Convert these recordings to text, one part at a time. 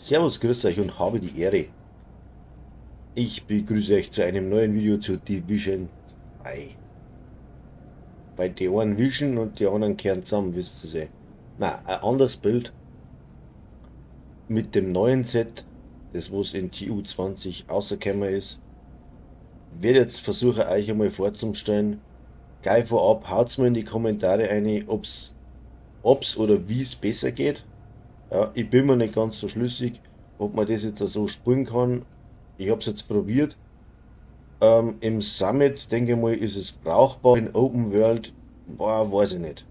Servus, grüß euch und habe die Ehre. Ich begrüße euch zu einem neuen Video zu Division 2. Bei die einen wischen und die anderen kehren zusammen, wisst ihr eh. Na, ein anderes Bild mit dem neuen Set, das was in TU20 rausgekommen ist. Werde jetzt versuchen, euch einmal vorzustellen. Gleich vorab, haut's mir in die Kommentare rein, ob's oder wie es besser geht. Ja, ich bin mir nicht ganz so schlüssig, ob man das jetzt so spielen kann. Ich habe es jetzt probiert. Im Summit, denke ich mal, ist es brauchbar. In Open World, boah, weiß ich nicht.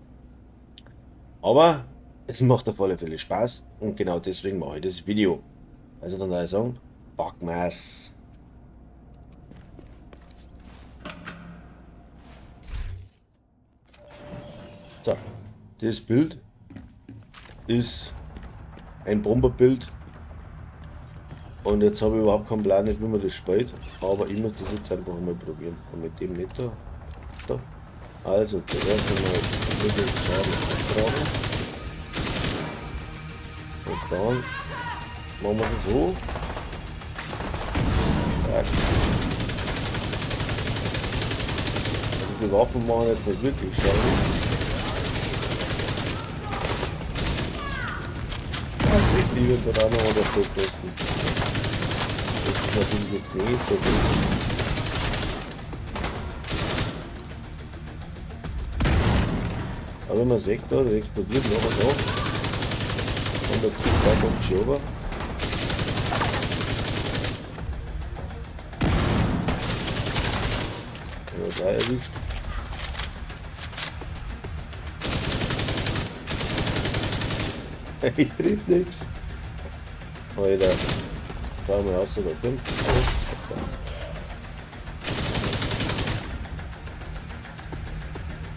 Aber es macht auf alle Fälle Spaß und genau deswegen mache ich das Video. Also dann würde ich sagen, packen wir's. So, das Bild ist ein Bomberbild und jetzt habe ich überhaupt keinen Plan, nicht, wie man das spielt, aber ich muss das jetzt einfach mal probieren. Und mit dem nicht da. So. Also, zuerst einmal mit dem Schaden abtragen. Und dann machen wir das so. Zack. Also die Waffen machen jetzt nicht wirklich Schaden. Ich liebe gerade noch oder Vollkosten. Das ist natürlich jetzt nicht so gut. Aber wenn man sieht, da, der explodiert noch und noch. Und der Typ kommt schon über. Ja, da erwischt. Ich triff nichts. Alter. Schau mal aus, da kommt.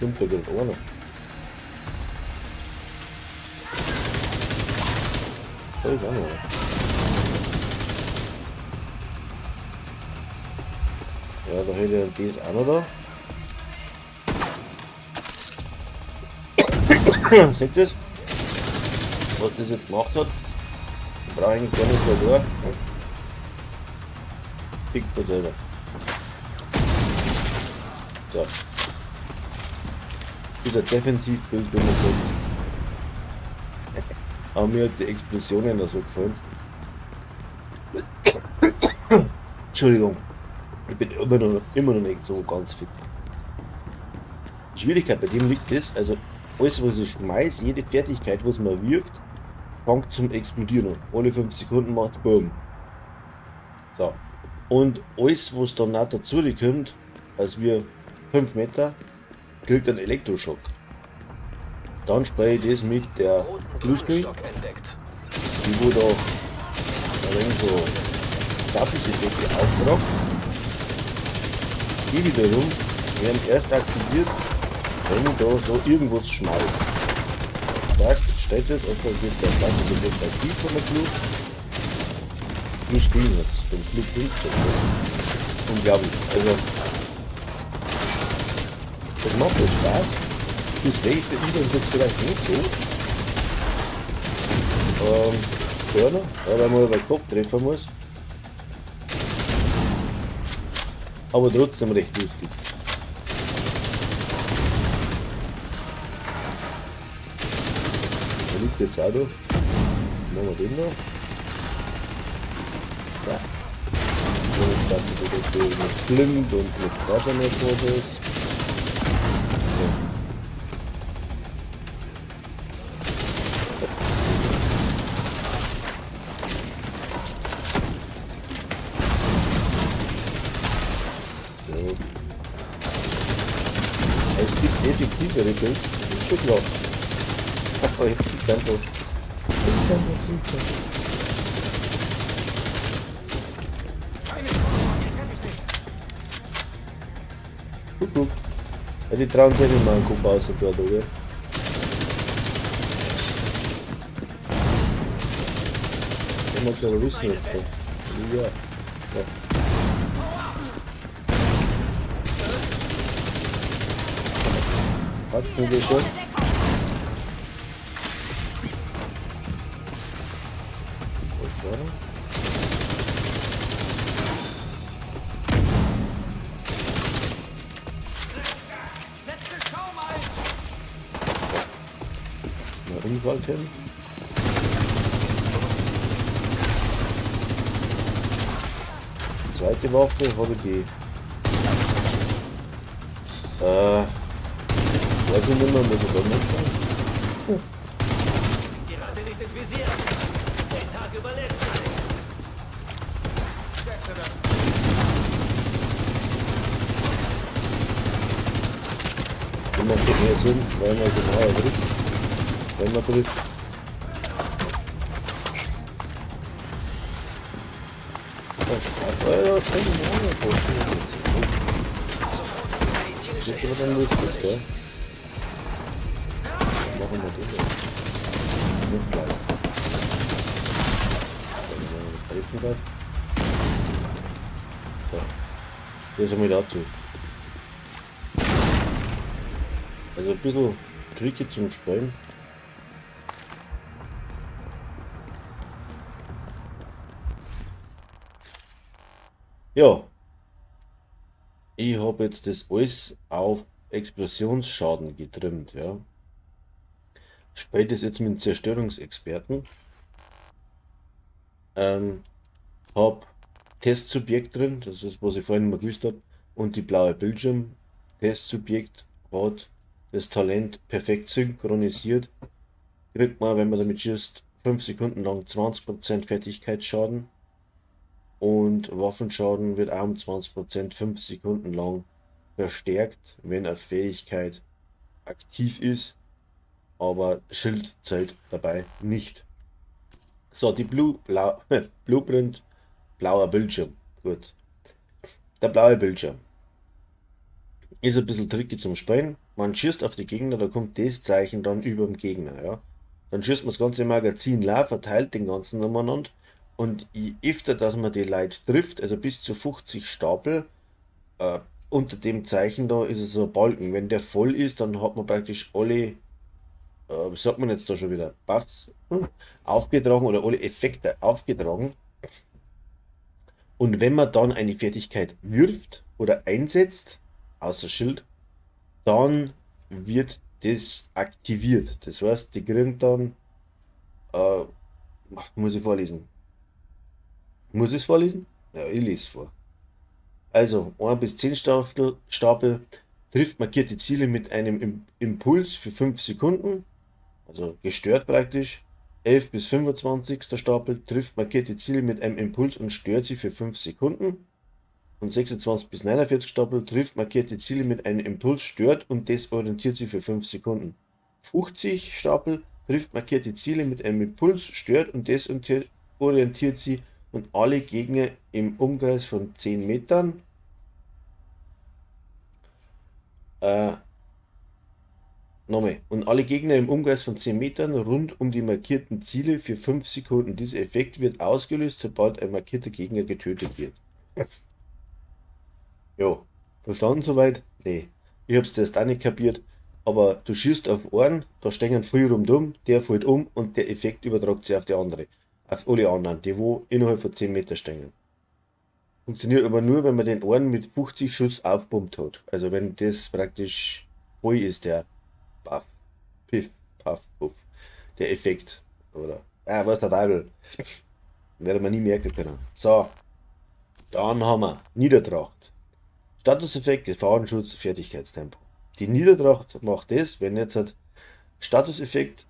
Kommt da gerade einer. Da ist auch noch einer. Ja, da hätte ich das auch noch da. Seht ihr es? Was das jetzt gemacht hat? Ich brauche eigentlich gar nicht mehr da. Pickt man selber. So. Das ist ein Defensivbild, wenn man sagt. Aber mir hat die Explosionen da so gefallen. Entschuldigung. Ich bin immer noch nicht so ganz fit. Die Schwierigkeit bei dem liegt das, also alles was ich schmeiß, jede Fertigkeit was man wirft, fängt zum Explodieren an. Alle 5 Sekunden macht Boom. So. Und alles was dann auch dazu kommt, als wir 5 Meter, kriegt einen Elektroschock. Dann spiele ich das mit der Lustig, die wo da ein wenig so Statuseffekte auftragt. Die wiederum werden erst aktiviert, wenn ich da so irgendwas schmeiß. Da steht es, also geht der Statuseffekt aktiv von der Flut. Plus Green hat es, den Flug 15. Unglaublich. Also, das macht jetzt Spaß. Das wäre für ihn jetzt vielleicht nicht so. Körner, weil man den Kopf treffen muss. Aber trotzdem recht lustig. Der liegt jetzt auch da. Machen wir den noch. So. Und jetzt starten wir das so mit Blind und mit Wassermodus. Es gibt effektivere Bilder, das ist schon klar. Aber jetzt ist einfach super. Guck. Ja, die trauen sich nicht mal einen Kopf aus dort, oder? Ich mag Terroristen jetzt da. Ja. Ja. Hat's nicht schon? Ja. Mal umschalten. Die zweite Waffe habe ich die. Weiß ich nicht mehr, muss ich da nicht sein. Gerade nicht ins Visier. Den Tag überlebt gleich. Setze das. Wenn man mehr Sinn, weil man genauer trifft. Wenn man trifft. Das hat Alter, keine Ahnung. Das ist aber dann lustig, gell? Dann machen wir das jetzt. Nicht gleich. Dann helfen wir. So. Hier sind wir dazu. Also ein bisschen tricky zum Spielen. Ja, ich habe jetzt das alles auf Explosionsschaden getrimmt, ja. Spiele das jetzt mit dem Zerstörungsexperten. Habe Testsubjekt drin, das ist, was ich vorhin mal gewusst habe, und die blaue Bildschirm. Testsubjekt hat das Talent perfekt synchronisiert. Kriegt man, wenn man damit schießt, 5 Sekunden lang 20% Fertigkeitsschaden. Und Waffenschaden wird auch um 20% 5 Sekunden lang verstärkt, wenn eine Fähigkeit aktiv ist, aber Schild zählt dabei nicht. So, die Blueprint, blauer Bildschirm. Gut. Der blaue Bildschirm ist ein bisschen tricky zum Spielen. Man schießt auf die Gegner, da kommt das Zeichen dann über dem Gegner. Ja. Dann schießt man das ganze Magazin leer, verteilt den ganzen umeinander. Und je öfter, dass man die Leute trifft, also bis zu 50 Stapel, unter dem Zeichen da ist es so ein Balken. Wenn der voll ist, dann hat man praktisch alle, was sagt man jetzt da schon wieder, Buffs aufgetragen oder alle Effekte aufgetragen. Und wenn man dann eine Fertigkeit wirft oder einsetzt, außer Schild, dann wird das aktiviert. Das heißt, die kriegen dann, äh, muss ich vorlesen? Muss ich es vorlesen? Ja, ich lese es vor. Also 1 bis 10 Stapel trifft markierte Ziele mit einem Impuls für 5 Sekunden, also gestört praktisch. 11 bis 25. Stapel trifft markierte Ziele mit einem Impuls und stört sie für 5 Sekunden. Und 26 bis 49 Stapel trifft markierte Ziele mit einem Impuls, stört und desorientiert sie für 5 Sekunden. 50 Stapel trifft markierte Ziele mit einem Impuls, stört und desorientiert sie und alle Gegner im Umkreis von 10 Metern. Nochmal. Und alle Gegner im Umkreis von 10 Metern rund um die markierten Ziele für 5 Sekunden. Dieser Effekt wird ausgelöst, sobald ein markierter Gegner getötet wird. Jo, verstanden soweit? Nee. Ich hab's erst auch nicht kapiert. Aber du schießt auf einen, da stehen viel rundum, der fällt um und der Effekt übertragt sich auf die andere. Auf alle anderen, die wo innerhalb von 10 Meter stehen. Funktioniert aber nur, wenn man den einen mit 50 Schuss aufpumpt hat. Also wenn das praktisch voll ist, der Puff, Piff, Puff, Puff. Der Effekt. Oder, was der Teufel. Werde man nie merken können. So, dann haben wir Niedertracht. Statuseffekt, Gefahrenschutz, Fertigkeitstempo. Die Niedertracht macht das, wenn jetzt halt Statuseffekt,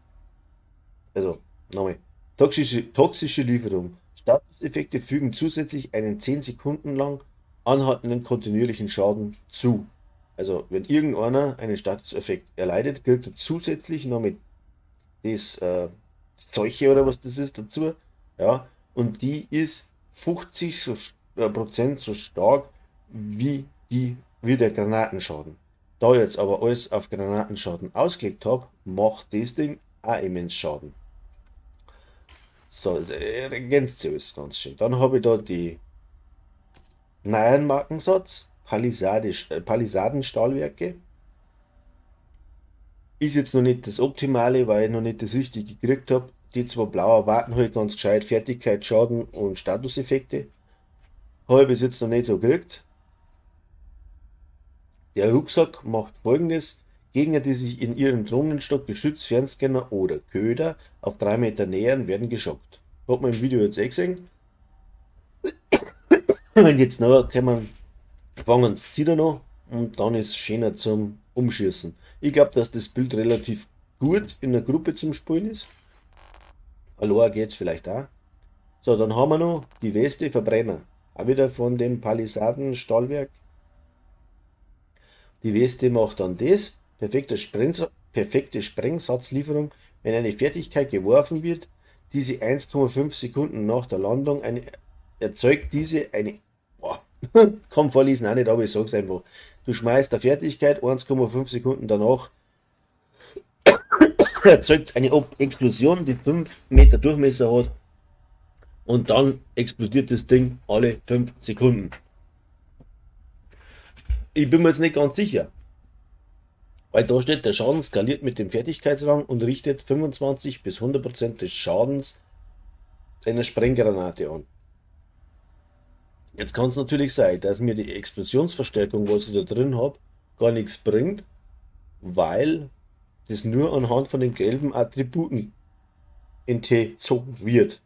also nochmal, toxische Lieferung. Statuseffekte fügen zusätzlich einen 10 Sekunden lang anhaltenden kontinuierlichen Schaden zu. Also wenn irgendeiner einen Statuseffekt erleidet, kriegt er zusätzlich noch mit das Seuche oder was das ist dazu. Ja, und die ist 50 Prozent so stark wie der Granatenschaden. Da ich jetzt aber alles auf Granatenschaden ausgelegt habe, macht das Ding auch immens Schaden. So, also ergänzt sich alles ganz schön. Dann habe ich da die neuen Markensatz, Palisadenstahlwerke. Ist jetzt noch nicht das Optimale, weil ich noch nicht das Richtige gekriegt habe. Die zwei blauen warten halt ganz gescheit Fertigkeit, Schaden und Statuseffekte. Habe ich bis jetzt noch nicht so gekriegt. Der Rucksack macht folgendes: Gegner, die sich in ihrem Drohnenstock, Geschütz, Fernscanner oder Köder auf 3 Meter nähern, werden geschockt. Hat man im Video jetzt eh gesehen. Wenn jetzt nachher kommen, fangen sie Ziele an und dann ist es schöner zum Umschießen. Ich glaube, dass das Bild relativ gut in der Gruppe zum Spielen ist. Allein geht es vielleicht auch. So, dann haben wir noch die Weste Verbrenner. Auch wieder von dem Palisaden-Stahlwerk. Die Weste macht dann das. Perfekte Sprengsatzlieferung. Wenn eine Fertigkeit geworfen wird, diese 1,5 Sekunden nach der Landung erzeugt diese eine. Boah, kann vorlesen auch nicht, aber ich sage es einfach. Du schmeißt eine Fertigkeit, 1,5 Sekunden danach erzeugt eine Explosion, die 5 Meter Durchmesser hat. Und dann explodiert das Ding alle 5 Sekunden. Ich bin mir jetzt nicht ganz sicher. Weil da steht, der Schaden skaliert mit dem Fertigkeitsrang und richtet 25 bis 100% des Schadens einer Sprenggranate an. Jetzt kann es natürlich sein, dass mir die Explosionsverstärkung, was ich da drin habe, gar nichts bringt, weil das nur anhand von den gelben Attributen entzogen wird.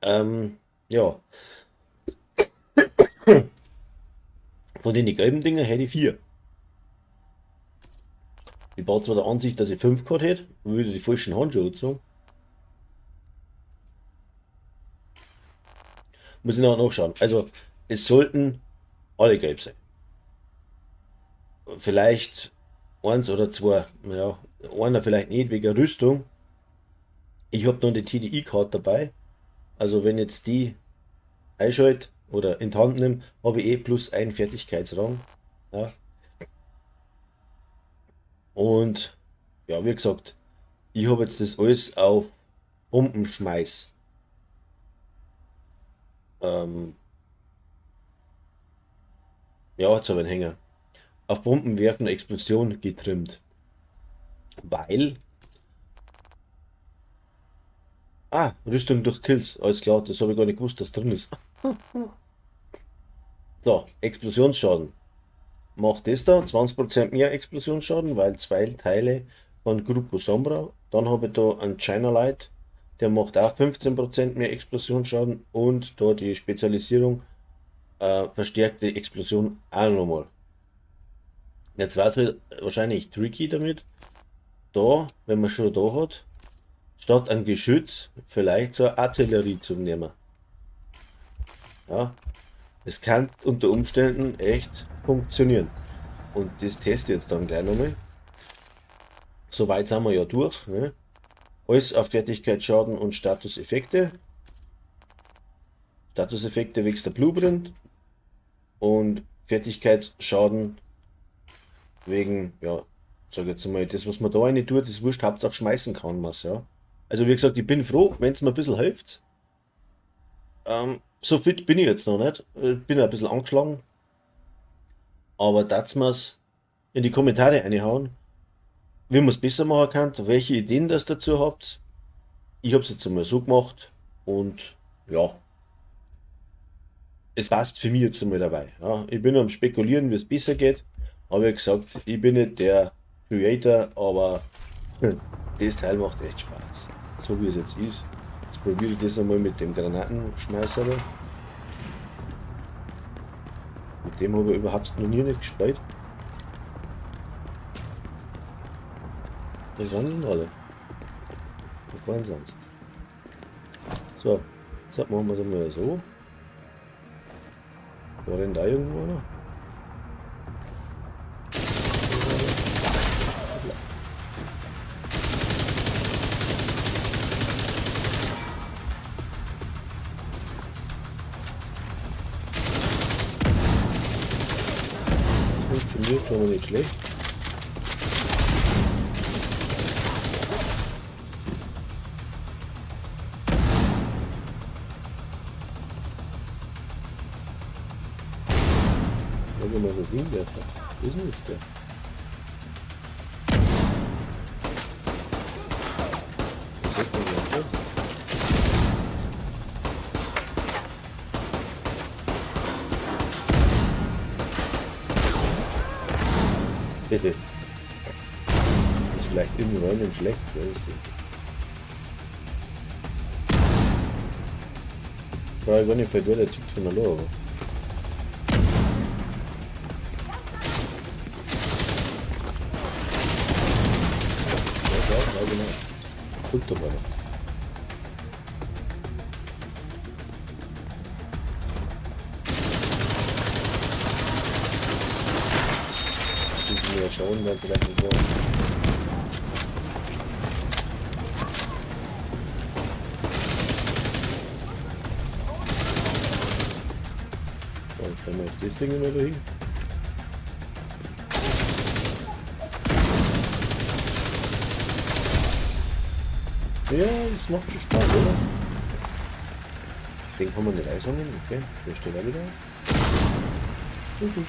Ja. Von den gelben Dinger hätte ich 4. Ich war zwar der Ansicht, dass ich 5 gehabt hätte, würde die falschen Handschuhe anziehen. Muss ich noch nachschauen. Also, es sollten alle gelb sein. Vielleicht eins oder zwei. Ja, einer vielleicht nicht wegen Rüstung. Ich habe noch die TDI-Card dabei. Also, wenn jetzt die einschalte oder in die Hand nehme, habe ich plus 1 Fertigkeitsrang. Ja. Und ja, wie gesagt, ich habe jetzt das alles auf Bombenschmeiß. Ja, jetzt habe ich einen Hänger. Auf Bombenwerfen Explosion getrimmt. Weil. Ah, Rüstung durch Kills. Alles klar, das habe ich gar nicht gewusst, dass drin ist. So, Explosionsschaden. Macht das da 20% mehr Explosionsschaden, weil 2 Teile von Gruppo Sombra. Dann habe ich da einen China Light, der macht auch 15% mehr Explosionsschaden und da die Spezialisierung verstärkte Explosion auch nochmal. Jetzt war es wahrscheinlich tricky damit, da, wenn man schon da hat, statt ein Geschütz vielleicht so eine Artillerie zu nehmen. Ja, es kann unter Umständen echt funktionieren. Und das teste ich jetzt dann gleich nochmal. Soweit sind wir ja durch. Ne? Alles auf Fertigkeitsschaden und Statuseffekte. Statuseffekte wächst der Blueprint. Und Fertigkeitsschaden wegen, ja, sag jetzt mal, das was man da rein tut, ist wurscht, Hauptsache schmeißen kann man es, ja. Also wie gesagt, ich bin froh, wenn es mir ein bisschen hilft. So fit bin ich jetzt noch nicht. Bin ein bisschen angeschlagen. Aber das mir's in die Kommentare reinhauen, wie man es besser machen kann, welche Ideen das dazu habt. Ich habe es jetzt einmal so gemacht und ja, es passt für mich jetzt einmal dabei. Ja, ich bin am Spekulieren, wie es besser geht. Aber wie gesagt, ich bin nicht der Creator, aber das Teil macht echt Spaß. So wie es jetzt ist. Jetzt probiere ich das einmal mit dem Granatenschmeißer. Mit dem habe ich überhaupt noch nie nicht gespielt. Wo sind denn alle? Wo vorne sind sie? So, jetzt machen wir es einmal so. War denn da irgendwo einer? Das funktioniert schon mal nicht schlecht. Wenn wir mal so hinwerfen. Wo ist denn jetzt der? Ist vielleicht im Räumen schlecht, wer ist denn? Brauche ich gar nicht verloren, der Typ von der Lohr, aber. Ja, genau. Guck doch mal. Müssen wir ja schauen, dann vielleicht nicht so. Dann stellen wir jetzt das Ding immer da hin. Ja, das macht schon Spaß, oder? Den kann man nicht einsammeln, okay. Der steht auch wieder auf. Okay.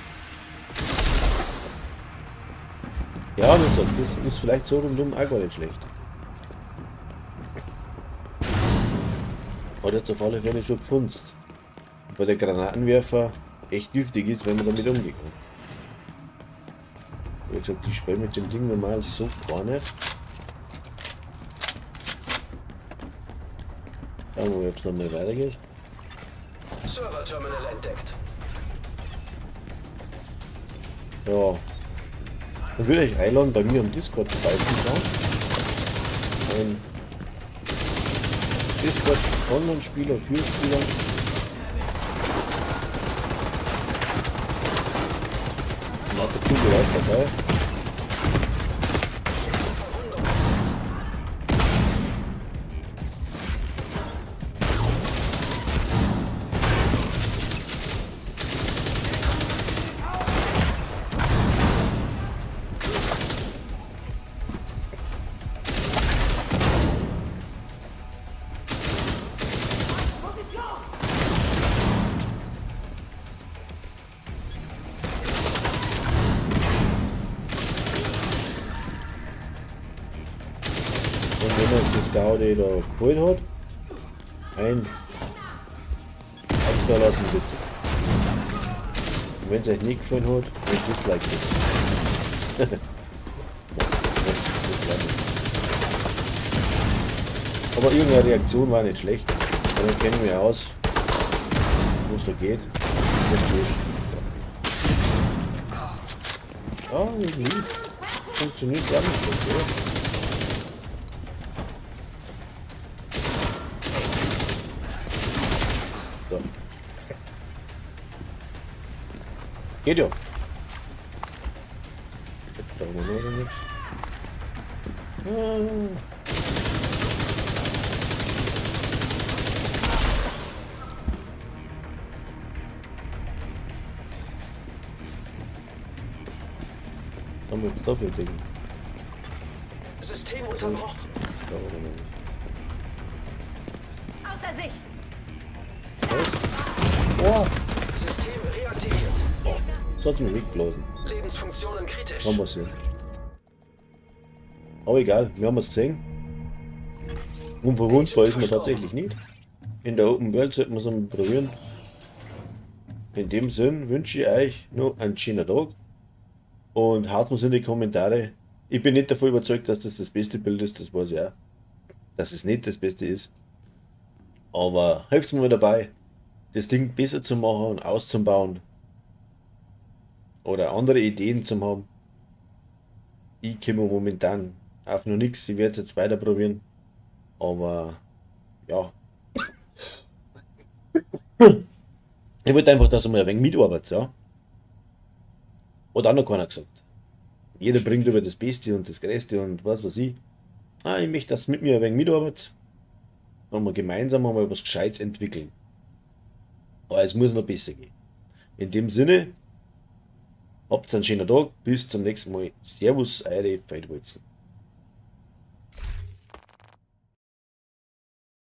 Ja, wie gesagt, das ist vielleicht so rundum auch gar nicht schlecht. Hat jetzt auf alle Fälle schon gefunzt. Weil der Granatenwerfer echt giftig ist, wenn man damit umgeht. Wie gesagt, ich spiele mit dem Ding normal so gar nicht. Schauen wir mal, ob es nochmal weitergeht. Server-Terminal entdeckt. Ja. Dann würde ich einladen, bei mir am Discord vorbeizuschauen. Ein Discord Online-Spieler für Spieler. Da hat dazu gehört dabei. Und wenn er das Gaudi da geholt hat, ein Like da lassen bitte. Und wenn es euch nicht gefallen hat, ein Dislike bitte. Aber irgendeine Reaktion war nicht schlecht. Dann kennen wir aus, wo es da geht. Ja, irgendwie funktioniert gar nicht so, oder? So. Geht ja. Da haben wir noch nichts. Haben wir jetzt dafür Ding? System unterbrochen. Da oder noch nicht. Außer Sicht. Oh, System reaktiviert. das hat's mir weggeblasen. Lebensfunktionen kritisch. Haben wir es sehen. Aber egal, wir haben es gesehen. Unverwundbar ist man tatsächlich nicht. In der Open World sollten wir es einmal probieren. In dem Sinn wünsche ich euch noch einen schönen Tag. Und haut uns in die Kommentare. Ich bin nicht davon überzeugt, dass das beste Bild ist, das weiß ich auch. Dass es nicht das Beste ist. Aber helft mir mal dabei, das Ding besser zu machen und auszubauen. Oder andere Ideen zu haben. Ich komme momentan auf noch nichts. Ich werde es jetzt weiter probieren. Aber ja. Ich wollte einfach, dass ihr mal ein wenig mitarbeitet, ja. Hat auch noch keiner gesagt. Jeder bringt über das Beste und das Größte und was weiß ich. Ich möchte, dass ihr mit mir ein wenig mitarbeitet. Und wir gemeinsam mal was Gescheites entwickeln. Aber es muss noch besser gehen. In dem Sinne, habt einen schönen Tag. Bis zum nächsten Mal. Servus, eure Feldwalzen.